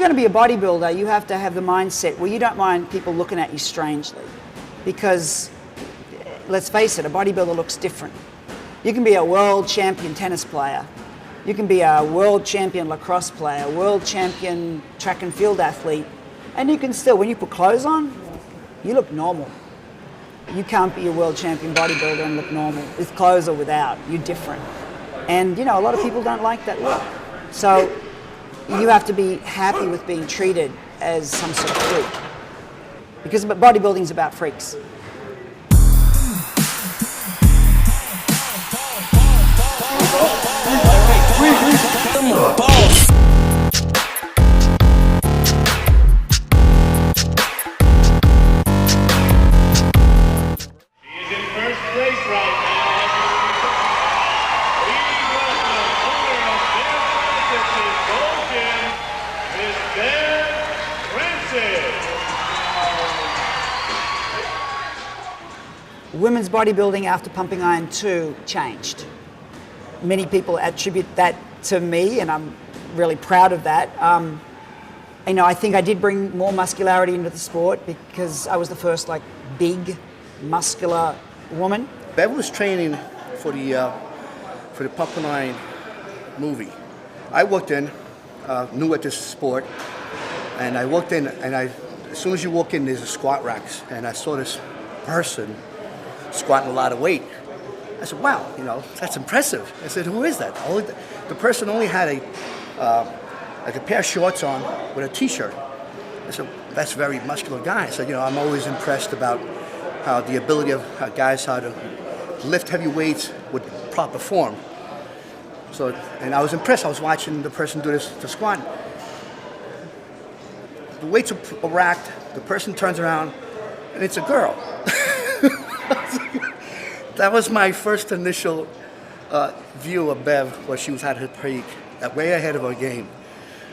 going to be a bodybuilder, you have to have the mindset where you don't mind people looking at you strangely. Because, let's face it, a bodybuilder looks different. You can be a world champion tennis player. You can be a world champion lacrosse player, world champion track and field athlete. And you can still, when you put clothes on, you look normal. You can't be a world champion bodybuilder and look normal, with clothes or without. You're different. And, you know, a lot of people don't like that look. So you have to be happy with being treated as some sort of freak. Because bodybuilding is about freaks. Women's bodybuilding after Pumping Iron 2 changed. Many people attribute that to me, and I'm really proud of that. You know, I think I did bring more muscularity into the sport because I was the first, like, big, muscular woman. Bev was training for the Pumping Iron movie. I walked in, new at this sport, and I walked in, and as soon as you walk in, there's a squat racks, and I saw this person squatting a lot of weight. I said, wow, you know, that's impressive. I said, who is that? The person only had like a pair of shorts on with a t-shirt. I said, that's a very muscular guy. I said, you know, I'm always impressed about how the ability of guys how to lift heavy weights with proper form. So, and I was impressed. I was watching the person do the squat. The weights are racked, the person turns around, and it's a girl. That was my first initial view of Bev, where she was at her peak, way ahead of her game.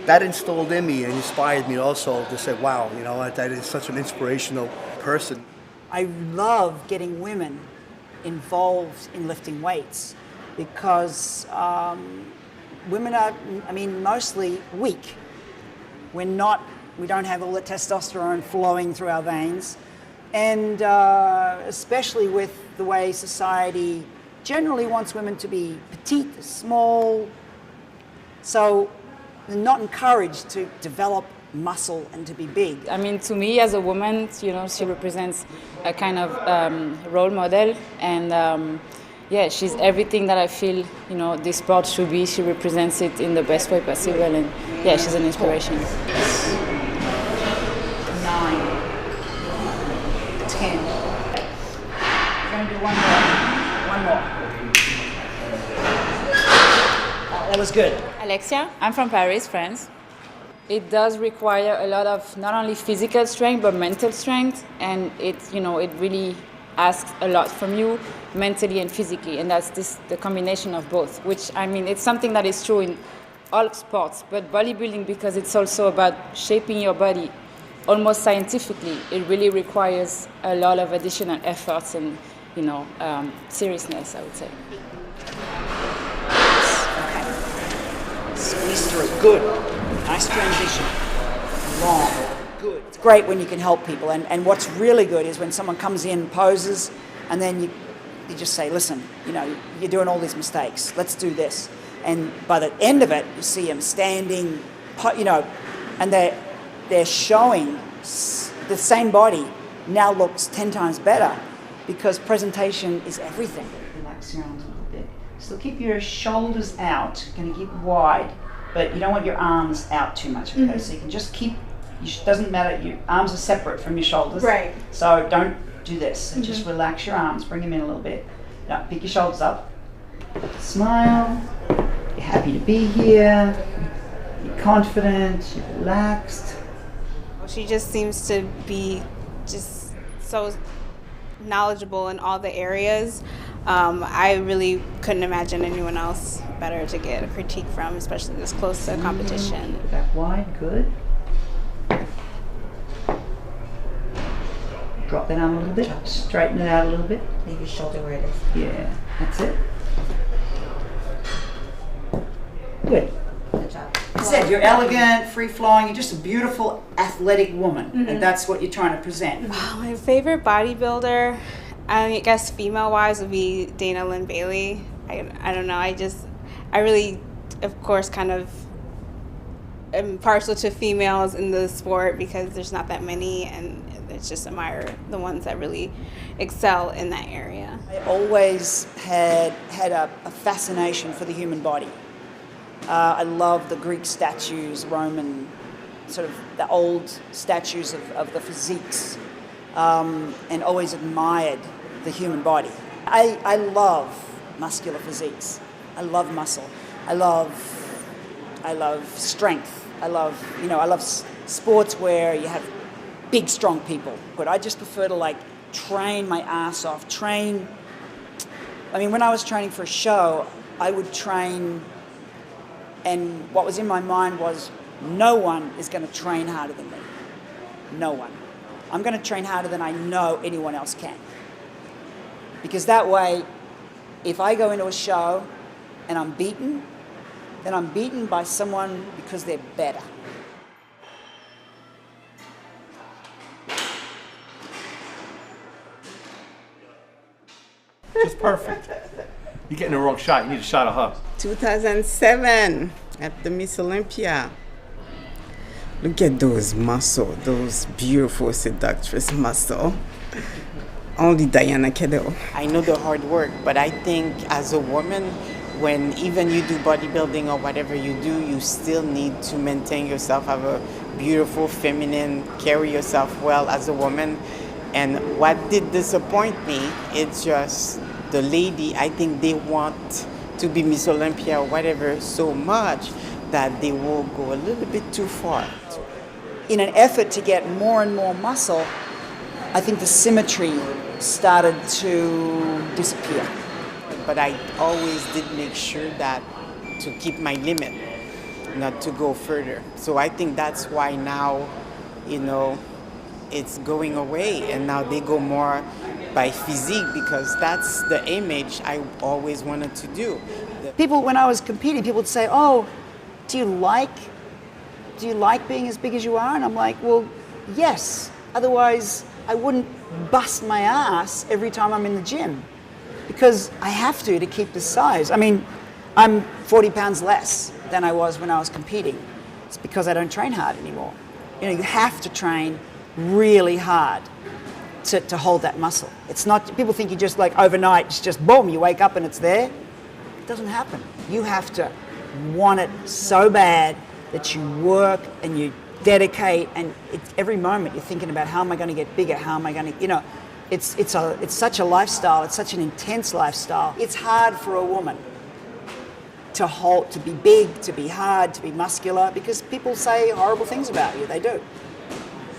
That installed in me and inspired me also to say, wow, you know, that is such an inspirational person. I love getting women involved in lifting weights because women are, I mean, mostly weak. We don't have all the testosterone flowing through our veins. And especially with the way society generally wants women to be petite, small. So they're not encouraged to develop muscle and to be big. I mean, to me as a woman, you know, she represents a kind of role model. And yeah, she's everything that I feel, you know, this sport should be. She represents it in the best way possible. And yeah, she's an inspiration. 9, 10. We're going to do one more. That was good. Alexia, I'm from Paris, France. It does require a lot of not only physical strength but mental strength, and it really asks a lot from you mentally and physically, and that's the combination of both. Which, I mean, it's something that is true in all sports, but bodybuilding, because it's also about shaping your body almost scientifically, it really requires a lot of additional efforts and, you know, seriousness, I would say. Okay. Squeeze through. Good. Nice transition. Long. Good. It's great when you can help people. And what's really good is when someone comes in, poses, and then you just say, listen, you know, you're doing all these mistakes. Let's do this. And by the end of it, you see them standing, you know, and they're showing the same body now looks 10 times better because presentation is everything. Relax your arms a little bit. So keep your shoulders out, going to keep wide, but you don't want your arms out too much, okay? Mm-hmm. So you can just keep, doesn't matter, your arms are separate from your shoulders. Right. So don't do this. So just relax your arms, bring them in a little bit. Now pick your shoulders up, smile, you're happy to be here, you're confident, you're relaxed. She just seems to be just so knowledgeable in all the areas. I really couldn't imagine anyone else better to get a critique from, especially this close to competition. Back wide, good. Drop that arm a little bit, straighten it out a little bit. Leave your shoulder where it is. Yeah, that's it. Good. Good job. That's said, you're elegant, free-flowing, you're just a beautiful, athletic woman. And that's what you're trying to present. My favorite bodybuilder, I guess female-wise, would be Dana Lynn Bailey. I don't know. I really, of course, kind of am partial to females in the sport because there's not that many, and it's just admire the ones that really excel in that area. I always had a fascination for the human body. I love the Greek statues, Roman, sort of the old statues of the physiques, and always admired the human body. I love muscular physiques. I love muscle. I love strength. I love sports where you have big, strong people. But I just prefer to train my ass off. When I was training for a show, I would train, and what was in my mind was, no one is going to train harder than me. No one. I'm going to train harder than I know anyone else can. Because that way, if I go into a show and I'm beaten, then I'm beaten by someone because they're better. Just perfect. You're getting the wrong shot. You need a shot of her. 2007 at the Miss Olympia. Look at those muscles, those beautiful seductress muscle. Only Diana Cadell. I know the hard work, but I think as a woman, when even you do bodybuilding or whatever you do, you still need to maintain yourself, have a beautiful, feminine, carry yourself well as a woman. And what did disappoint me, it's just the lady, I think they want to be Miss Olympia or whatever so much that they will go a little bit too far. In an effort to get more and more muscle, I think the symmetry started to disappear. But I always did make sure that to keep my limit, not to go further. So I think that's why now, it's going away, and now they go more by physique because that's the image I always wanted to do. People, when I was competing, people would say, "Oh, do you like being as big as you are?" And I'm like, "Well, yes. Otherwise, I wouldn't bust my ass every time I'm in the gym because I have to keep the size." I'm 40 pounds less than I was when I was competing. It's because I don't train hard anymore. You have to train really hard to hold that muscle. It's not, people think you just overnight, it's just boom, you wake up and it's there. It doesn't happen. You have to want it so bad that you work and you dedicate, and every moment you're thinking about, how am I going to get bigger? How am I going to, it's such a lifestyle. It's such an intense lifestyle. It's hard for a woman to be big, to be hard, to be muscular, because people say horrible things about you. They do.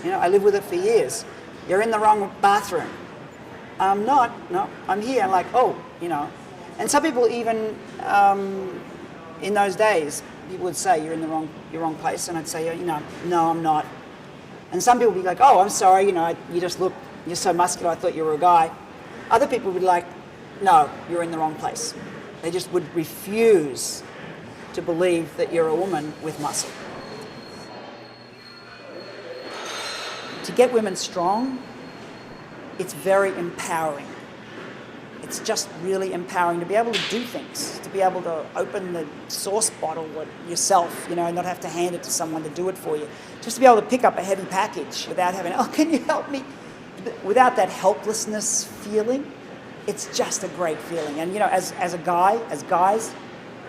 I lived with it for years. You're in the wrong bathroom. I'm not. No, I'm here. I'm like, And some people even, in those days, people would say, you're in the wrong place. And I'd say, no, I'm not. And some people would be like, oh, I'm sorry, you're so muscular, I thought you were a guy. Other people would be like, no, you're in the wrong place. They just would refuse to believe that you're a woman with muscle. To get women strong, it's very empowering. It's just really empowering to be able to do things, to be able to open the sauce bottle yourself, not have to hand it to someone to do it for you. Just to be able to pick up a heavy package without having, oh, can you help me? Without that helplessness feeling, it's just a great feeling. And, as guys,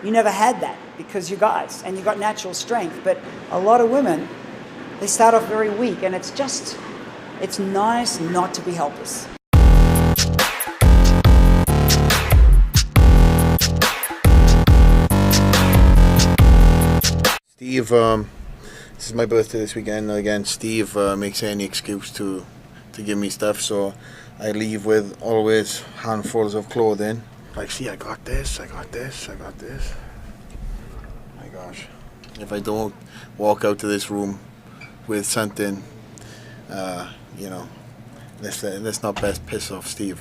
you never had that because you're guys and you've got natural strength. But a lot of women, they start off very weak, and it's nice not to be helpless. Steve, this is my birthday this weekend. Again, Steve makes any excuse to give me stuff, so I leave with always handfuls of clothing. See, I got this. My gosh. If I don't walk out to this room with something, let's not best piss off Steve,